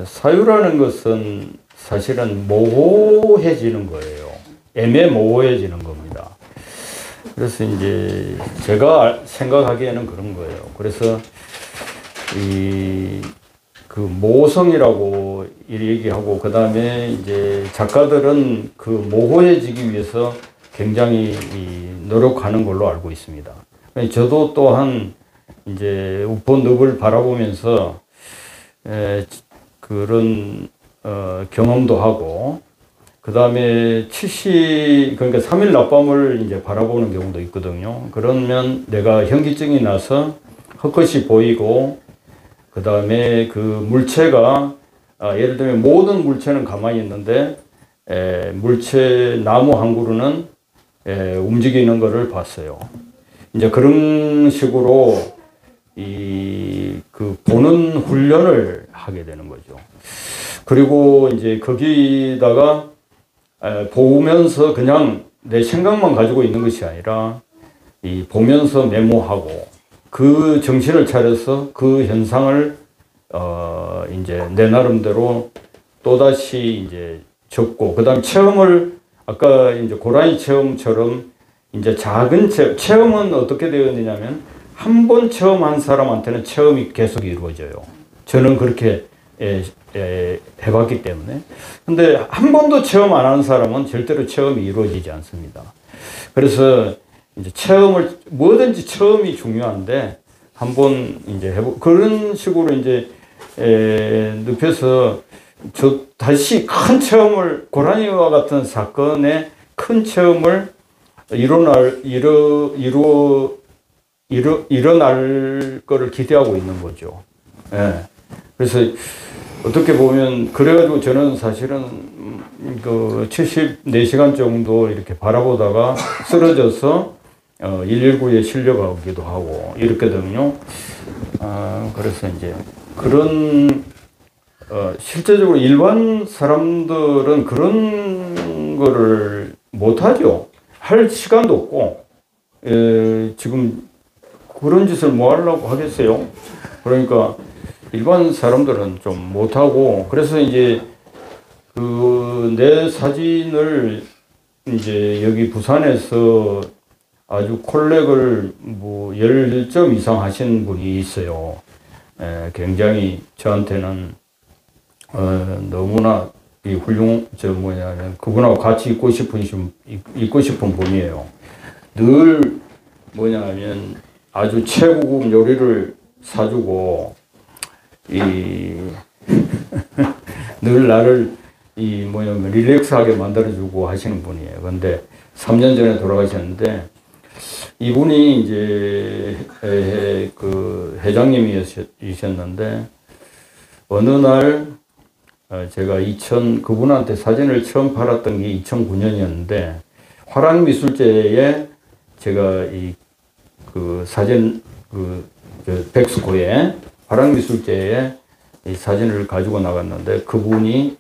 사유라는 것은 사실은 모호해지는 거예요. 애매모호해지는 겁니다. 그래서 이제 제가 생각하기에는 그런 거예요. 그래서 그 모성이라고 얘기하고 그 다음에 이제 작가들은 그 모호해지기 위해서 굉장히 노력하는 걸로 알고 있습니다. 저도 또한 이제 우포늪을 바라보면서 그런 경험도 하고 그 다음에 그러니까 3일 낮밤을 이제 바라보는 경우도 있거든요. 그러면 내가 현기증이 나서 헛것이 보이고 그 다음에 그 물체가 예를 들면 모든 물체는 가만히 있는데 물체 나무 한 그루는 움직이는 것을 봤어요. 이제 그런 식으로 그 보는 훈련을 하게 되는 거죠. 그리고 이제 거기다가 보면서 그냥 내 생각만 가지고 있는 것이 아니라 보면서 메모하고 그 정신을 차려서 그 현상을 이제 내 나름대로 또다시 이제 적고 그다음 체험을 아까 이제 고라니 체험처럼 이제 작은 체험은 어떻게 되었느냐면 한 번 체험한 사람한테는 체험이 계속 이루어져요. 저는 그렇게 해봤기 때문에. 근데 한 번도 체험 안 하는 사람은 절대로 체험이 이루어지지 않습니다. 그래서 이제 뭐든지 체험이 중요한데 한번 이제 그런 식으로 이제 늪에서 다시 큰 체험을 고라니와 같은 사건의 큰 체험을 일어날 거를 기대하고 있는 거죠. 예. 그래서 어떻게 보면 그래가지고 저는 사실은 그 74시간 정도 이렇게 바라보다가 쓰러져서 119에 실려가기도 하고 이렇게거든요. 그래서 이제 그런 실제적으로 일반 사람들은 그런 거를 못하죠. 할 시간도 없고 지금 그런 짓을 뭐 하려고 하겠어요. 그러니까 일반 사람들은 좀 못하고 그래서 이제 그 내 사진을 이제 여기 부산에서 아주 콜렉을 뭐 10점 이상 하신 분이 있어요. 굉장히 저한테는 너무나 이 그분하고 같이 있고 싶은 분이에요. 늘 뭐냐면 아주 최고급 요리를 사주고 늘 나를 릴렉스하게 만들어주고 하시는 분이에요. 근데 3년 전에 돌아가셨는데 이분이 이제 그 회장님이셨는데 어느 날 제가 그분한테 사진을 처음 팔았던 게 2009년이었는데 화랑미술제에 제가 그 사진 백스코에 화랑미술제에 이 사진을 가지고 나갔는데 그분이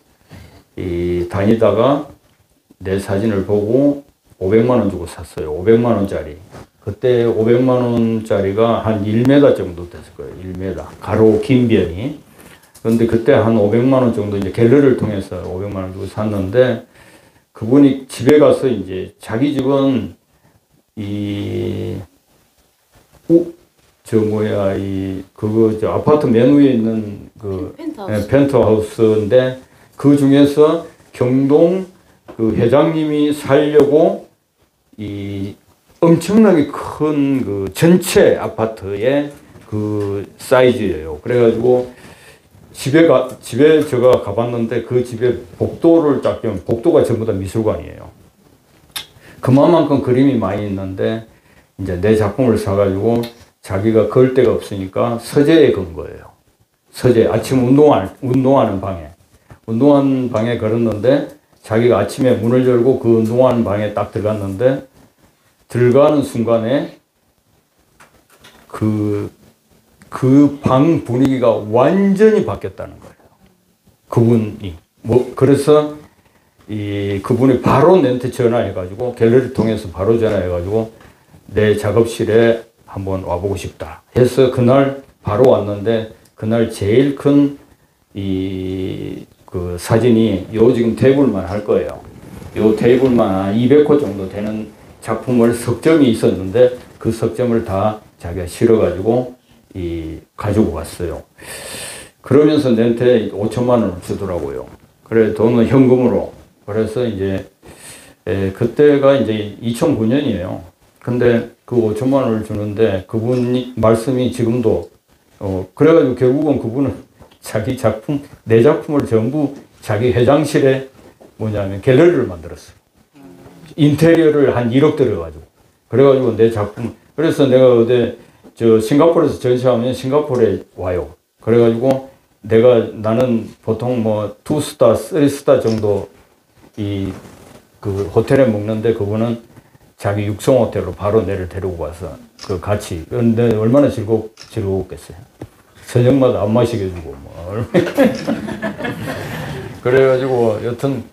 다니다가 내 사진을 보고 500만 원 주고 샀어요. 500만 원짜리. 그때 500만 원짜리가 한 1m 정도 됐을 거예요. 1m. 가로 긴 변이. 그런데 그때 한 500만 원 정도 이제 갤러리를 통해서 500만 원 주고 샀는데 그분이 집에 가서 이제 자기 집은 아파트 맨 위에 있는 펜트하우스인데 그 중에서 경동 그 회장님이 살려고 엄청나게 큰 그 전체 아파트의 그 사이즈예요. 그래가지고 집에 제가 가봤는데 그 집에 복도를 딱 보면 복도가 전부 다 미술관이에요. 그만큼 그림이 많이 있는데 이제 내 작품을 사가지고 자기가 걸 데가 없으니까 서재에 건 거예요. 서재 아침 운동하는 방에 걸었는데 자기가 아침에 문을 열고 그 운동하는 방에 딱 들어갔는데 들어가는 순간에 그 그 방 분위기가 완전히 바뀌었다는 거예요. 그분이. 그래서 그분이 바로 내한테 전화해가지고, 갤러리 통해서 바로 전화해가지고, 내 작업실에 한번 와보고 싶다 해서 그날 바로 왔는데, 그날 제일 큰 그 사진이 요 지금 테이블만 할 거예요. 요 테이블만 한 200호 정도 되는 작품을 석점이 있었는데, 그 석점을 다 자기가 실어가지고 가지고 왔어요. 그러면서 내한테 5천만 원을 주더라고요. 그래, 돈은 현금으로. 그래서 이제 그때가 이제 2009년이에요. 근데 그 5천만 원을 주는데 그분이 말씀이 지금도 그래가지고 결국은 그분은 자기 작품, 내 작품을 전부 자기 회장실에 뭐냐면 갤러리를 만들었어요. 인테리어를 한 1억 들여가지고. 그래가지고 내 작품, 그래서 내가 어제 싱가포르에서 전시하면 싱가포르에 와요. 그래가지고 나는 보통 뭐 2스타, 3스타 정도 그 호텔에 묵는데 그분은 자기 육성 호텔로 바로 내를 데리고 가서 그 같이. 근데 얼마나 즐거웠겠어요. 저녁마다 안 마시게 해주고 뭐. 그래가지고 여튼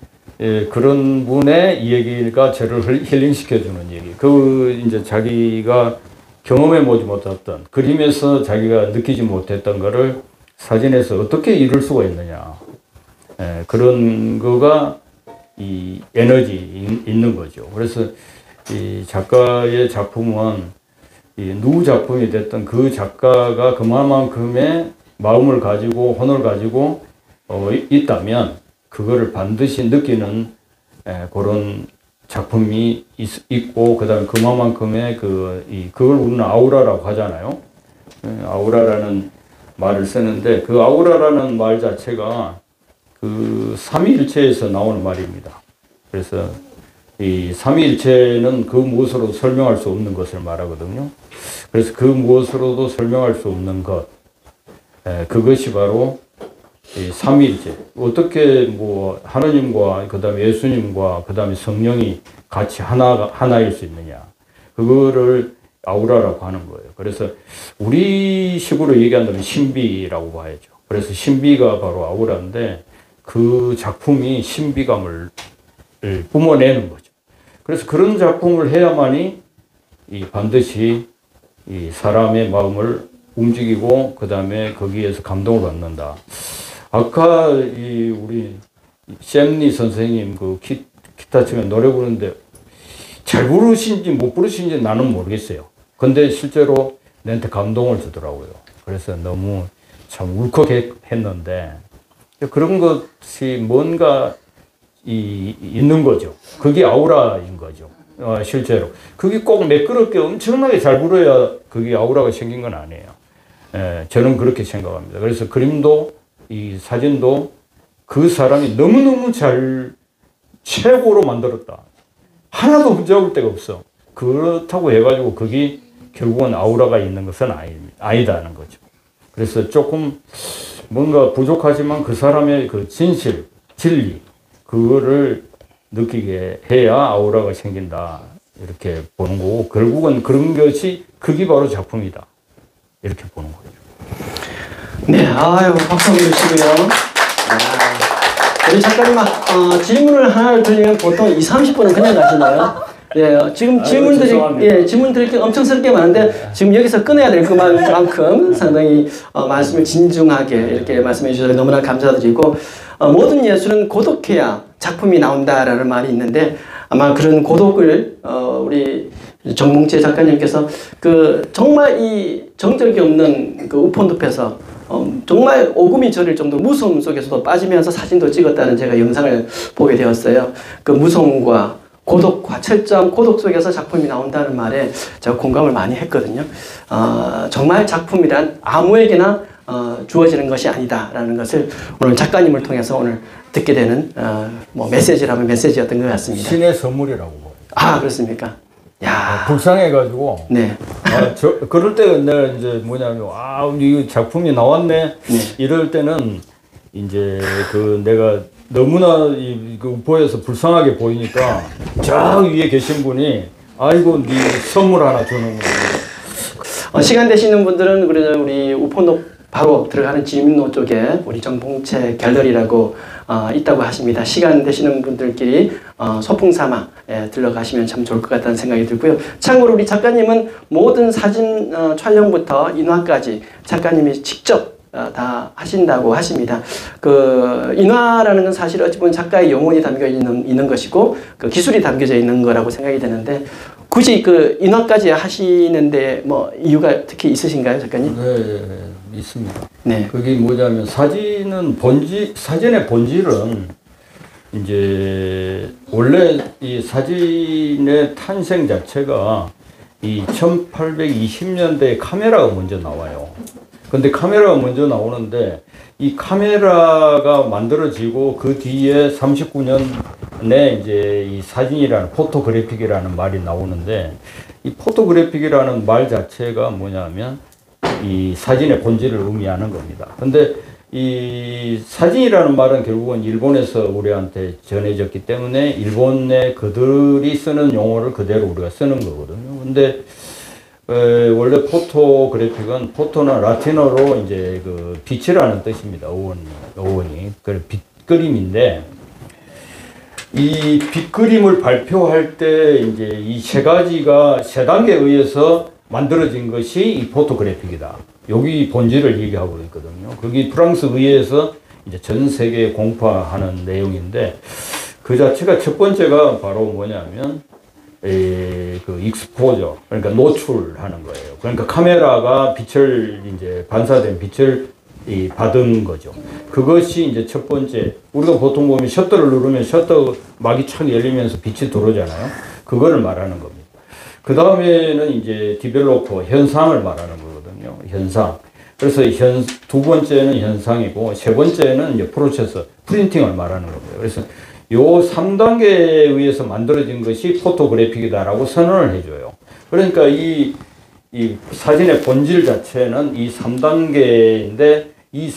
그런 분의 이 얘기가 저를 힐링시켜주는 얘기. 이제 자기가 경험해보지 못했던, 그림에서 자기가 느끼지 못했던 거를 사진에서 어떻게 이룰 수가 있느냐. 그런 거가 이 에너지 있는 거죠. 그래서 이 작가의 작품은 누구 작품이 됐든 그 작가가 그만큼의 마음을 가지고 혼을 가지고 있다면 그거를 반드시 느끼는 그런 작품이 있고, 그다음에 그만큼의 그걸 우리는 아우라라고 하잖아요. 아우라라는 말을 쓰는데, 그 아우라라는 말 자체가 그 삼위일체에서 나오는 말입니다. 그래서 이 삼위일체는 그 무엇으로도 설명할 수 없는 것을 말하거든요. 그래서 그 무엇으로도 설명할 수 없는 것, 그것이 바로 이 삼위일체. 어떻게 뭐 하느님과 그다음에 예수님과 그다음에 성령이 같이 하나일 수 있느냐. 그거를 아우라라고 하는 거예요. 그래서 우리 식으로 얘기한다면 신비라고 봐야죠. 그래서 신비가 바로 아우라인데, 그 작품이 신비감을 뿜어내는 거죠. 그래서 그런 작품을 해야만이 반드시 이 사람의 마음을 움직이고 그다음에 거기에서 감동을 받는다. 아까 우리 샘니 선생님 그 기타 치면 노래 부르는데 잘 부르신지 못 부르신지 나는 모르겠어요. 근데 실제로 내한테 감동을 주더라고요. 그래서 너무 참 울컥했는데, 그런 것이 뭔가 있는 거죠. 그게 아우라인 거죠. 실제로. 그게 꼭 매끄럽게 엄청나게 잘 불어야 그게 아우라가 생긴 건 아니에요. 저는 그렇게 생각합니다. 그래서 그림도 이 사진도 그 사람이 너무너무 잘 최고로 만들었다. 하나도 문제올 데가 없어. 그렇다고 해가지고 그게 결국은 아우라가 있는 것은 아니다는 거죠. 그래서 조금 뭔가 부족하지만 그 사람의 그 진실, 진리, 그거를 느끼게 해야 아우라가 생긴다. 이렇게 보는 거고, 결국은 그런 것이 그게 바로 작품이다. 이렇게 보는 거죠. 네, 아유, 박수 한번 주시고요. 우리 작가님, 질문을 하나를 드리면 보통 20-30분은 그냥 가시나요? 네, 지금 질문 드릴 게 엄청스럽게 많은데, 지금 여기서 끊어야 될 그만큼 상당히 말씀을 진중하게 이렇게 말씀해 주셔서 너무나 감사드리고, 모든 예술은 고독해야 작품이 나온다라는 말이 있는데, 아마 그런 고독을 우리 정몽재 작가님께서 정말 이 정적이 없는 그 우폰늪에서 정말 오금이 저릴 정도로 무서움 속에서도 빠지면서 사진도 찍었다는 제가 영상을 보게 되었어요. 그 무서움과 고독과 철저한 고독 속에서 작품이 나온다는 말에 제가 공감을 많이 했거든요. 정말 작품이란 아무에게나 주어지는 것이 아니다라는 것을 오늘 작가님을 통해서 오늘 듣게 되는 메시지라면 메시지였던 것 같습니다. 신의 선물이라고 봐요. 아, 그렇습니까? 야, 불쌍해가지고. 네. 그럴 때 내가 이제 뭐냐면, 이 작품이 나왔네. 네. 이럴 때는 이제 내가 너무나 그 우포에서 불쌍하게 보이니까 저 위에 계신 분이 아이고 네 선물 하나 주는 거예요. 시간 되시는 분들은 우리 우포로 바로 들어가는 지민로 쪽에 우리 정봉채 갤러리라고 있다고 하십니다. 시간 되시는 분들끼리 소풍 삼아 들러가시면 참 좋을 것 같다는 생각이 들고요. 참고로 우리 작가님은 모든 사진 촬영부터 인화까지 작가님이 직접 다 하신다고 하십니다. 그 인화라는 건 사실 어찌 보면 작가의 영혼이 담겨 있는 것이고 그 기술이 담겨져 있는 거라고 생각이 되는데 굳이 그 인화까지 하시는데 뭐 이유가 특히 있으신가요, 작가님? 네, 있습니다. 네. 그게 뭐냐면 사진의 본질은 이제 원래 이 사진의 탄생 자체가 이 1820년대에 카메라가 먼저 나와요. 근데 카메라가 먼저 나오는데 이 카메라가 만들어지고 그 뒤에 39년에 이제 이 사진이라는 포토그래픽이라는 말이 나오는데 이 포토그래픽이라는 말 자체가 뭐냐면 이 사진의 본질을 의미하는 겁니다. 근데 이 사진이라는 말은 결국은 일본에서 우리한테 전해졌기 때문에 일본의 그들이 쓰는 용어를 그대로 우리가 쓰는 거거든요. 근데 원래 포토그래픽은 포토는 라틴어로 이제 그 빛이라는 뜻입니다. 어원이. 그 빛그림인데 이 빛그림을 발표할 때 이제 이 세 가지가 세 단계에 의해서 만들어진 것이 이 포토그래픽이다. 여기 본질을 얘기하고 있거든요. 거기 프랑스 의회에서 이제 전 세계에 공포하는 내용인데 그 자체가 첫 번째가 바로 뭐냐면 그 익스포저, 그러니까 노출하는 거예요. 그러니까 카메라가 빛을 이제 반사된 빛을 받은 거죠. 그것이 이제 첫 번째. 우리가 보통 보면 셔터를 누르면 셔터 막이 착 열리면서 빛이 들어오잖아요. 그거를 말하는 겁니다. 그 다음에는 이제 디벨로퍼, 현상을 말하는 거거든요. 현상. 그래서 두 번째는 현상이고 세 번째는 이제 프로세서, 프린팅을 말하는 겁니다. 그래서 요 3단계에 의해서 만들어진 것이 포토그래픽이다라고 선언을 해줘요. 그러니까 이 사진의 본질 자체는 이 3단계인데 이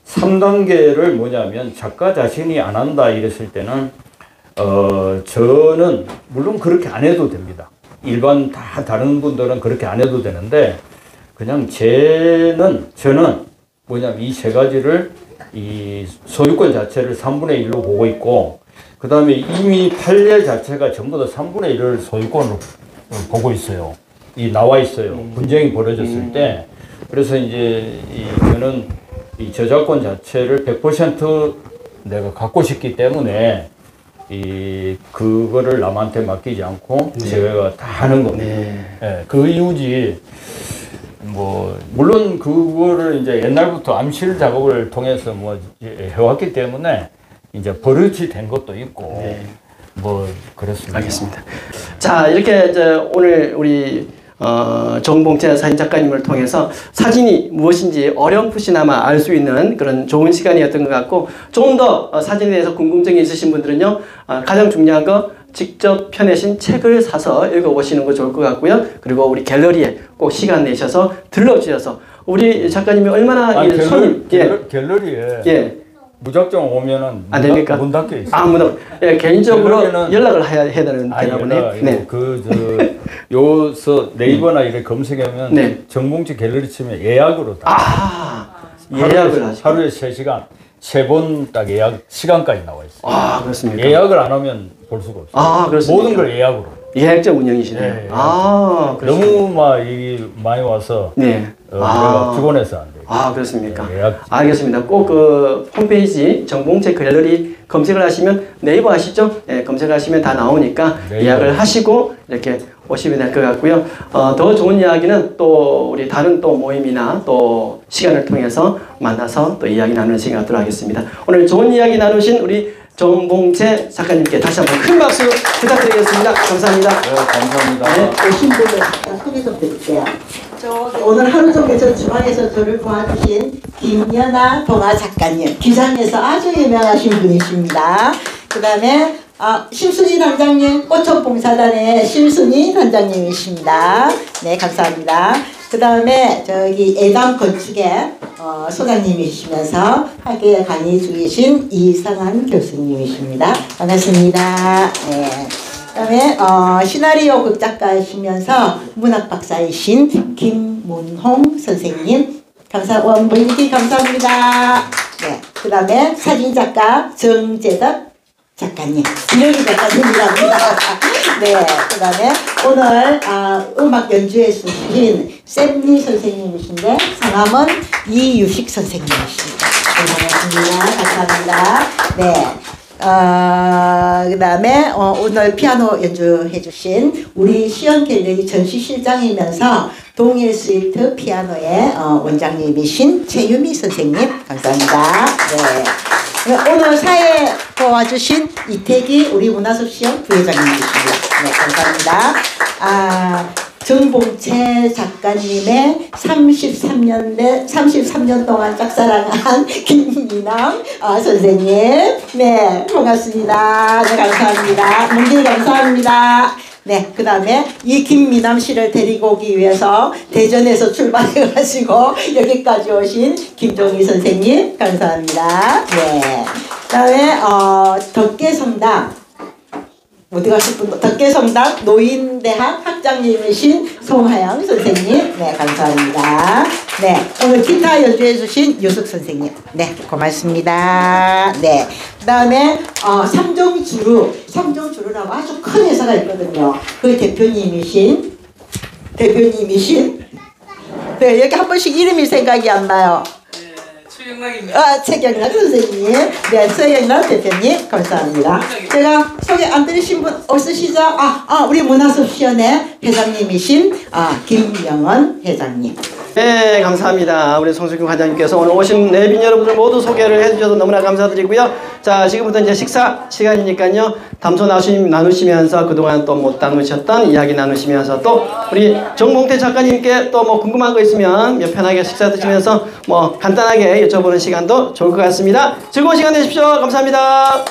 3단계를 뭐냐면 작가 자신이 안 한다 이랬을 때는 저는 물론 그렇게 안 해도 됩니다. 일반 다 다른 분들은 그렇게 안 해도 되는데 그냥 저는 뭐냐면 이 세 가지를 이 소유권 자체를 3분의 1로 보고 있고 그 다음에 이미 판례 자체가 전부 다 3분의 1을 소유권으로 보고 있어요. 나와 있어요. 분쟁이 벌어졌을 때. 그래서 이제 저는 이 저작권 자체를 100% 내가 갖고 싶기 때문에 그거를 남한테 맡기지 않고 제가 다 하는 겁니다. 네, 그 이유지. 물론 그거를 이제 옛날부터 암실 작업을 통해서 해왔기 때문에 이제 버릇이 된 것도 있고, 그렇습니다. 알겠습니다. 자, 이렇게 오늘 우리 정봉채 사진 작가님을 통해서 사진이 무엇인지 어렴풋이나마 알 수 있는 그런 좋은 시간이었던 것 같고, 좀 더 사진에 대해서 궁금증이 있으신 분들은요, 가장 중요한 거 직접 펴내신 책을 사서 읽어보시는 거 좋을 것 같고요. 그리고 우리 갤러리에 꼭 시간 내셔서 들러주셔서 우리 작가님이 얼마나 갤러리에 무작정 오면은 안 됩니까? 문 닫혀 있어요. 문 닫혀. 개인적으로 연락을 해야 되나 보네. 네. 요서 네이버나 이렇게 검색하면 정봉채 갤러리 치면 예약으로 다. 예약을 하시고 하루에 3시간 3번 딱 예약 시간까지 나와 있어요. 그렇습니까? 예약을 안 하면 볼 수가 없어요. 그렇습니까? 모든 걸 예약으로. 예약제 운영이시네요. 네, 너무 많이 와서 우리가 피곤해서 안 돼요. 그렇습니까? 알겠습니다. 꼭 그 홈페이지 정봉채 갤러리 검색을 하시면 네이버 아시죠? 검색하시면 다 나오니까 예약을 하시고 이렇게 오시면 될 것 같고요. 더 좋은 이야기는 또 우리 다른 또 모임이나 또 시간을 통해서 만나서 또 이야기 나누는 시간 갖도록 하겠습니다. 오늘 좋은 이야기 나누신 우리 정봉채 작가님께 다시 한번 큰 박수 부탁드리겠습니다. 감사합니다. 감사합니다. 오신 분들 잠깐 소개 좀 드릴게요. 오늘 하루 종일 저 주방에서 저를 도와주신 김연아 동아 작가님, 기장에서 아주 유명하신 분이십니다. 그 다음에 심순희 단장님, 꽃촌봉사단의 심순희 단장님이십니다. 네, 감사합니다. 그 다음에 저기 애담 건축의 소장님이시면서 학예 강의 중이신 이상한 교수님이십니다. 반갑습니다. 네. 그다음에 시나리오 극작가이시면서 문학 박사이신 김문홍 선생님 멀리기 감사합니다. 네, 그다음에 사진 작가 정재덕 작가님, 이영희 작가님이랍니다. 네, 그다음에 오늘 음악 연주해 주신 샘리 선생님이신데 성함은 이유식 선생님이십니다. 감사합니다. 네. 그 다음에 오늘 피아노 연주해 주신 우리 시연 갤러리 전시실장이면서 동일 스위트 피아노의 원장님이신 최유미 선생님 감사합니다. 네. 오늘 사회 도와주신 이태기 우리 문화섭시연 부회장님이십니다. 네, 감사합니다. 정봉채 작가님의 33년 동안 짝사랑한 김미남 선생님. 네, 반갑습니다. 네, 감사합니다. 문길 감사합니다. 네, 그 다음에 이 김미남 씨를 데리고 오기 위해서 대전에서 출발해가지고 여기까지 오신 김종희 선생님 감사합니다. 네, 그 다음에 덕계성당 어디 가실 분? 덕계성당 노인대학 학장님이신 송하영 선생님. 네, 감사합니다. 네, 오늘 기타 연주해 주신 유숙 선생님. 네, 고맙습니다. 네, 그 다음에 삼종주루라고 아주 큰 회사가 있거든요. 그 대표님이신 네, 여기 한 번씩 이름이 생각이 안 나요. 최경락 선생님. 네, 최경락 대표님 감사합니다. 제가 소개 안 드리신 분 없으시죠? 우리 문화섭시연의 회장님이신 김명원 회장님. 네, 감사합니다. 우리 송승규 관장님께서 오늘 오신 내빈 여러분들 모두 소개를 해주셔서 너무나 감사드리고요. 자, 지금부터 이제 식사 시간이니까요. 담소 나누시면서 그동안 또 못 나누셨던 이야기 나누시면서 또 우리 정봉태 작가님께 또 뭐 궁금한 거 있으면 편하게 식사 드시면서 뭐 간단하게 여쭤보는 시간도 좋을 것 같습니다. 즐거운 시간 되십시오. 감사합니다.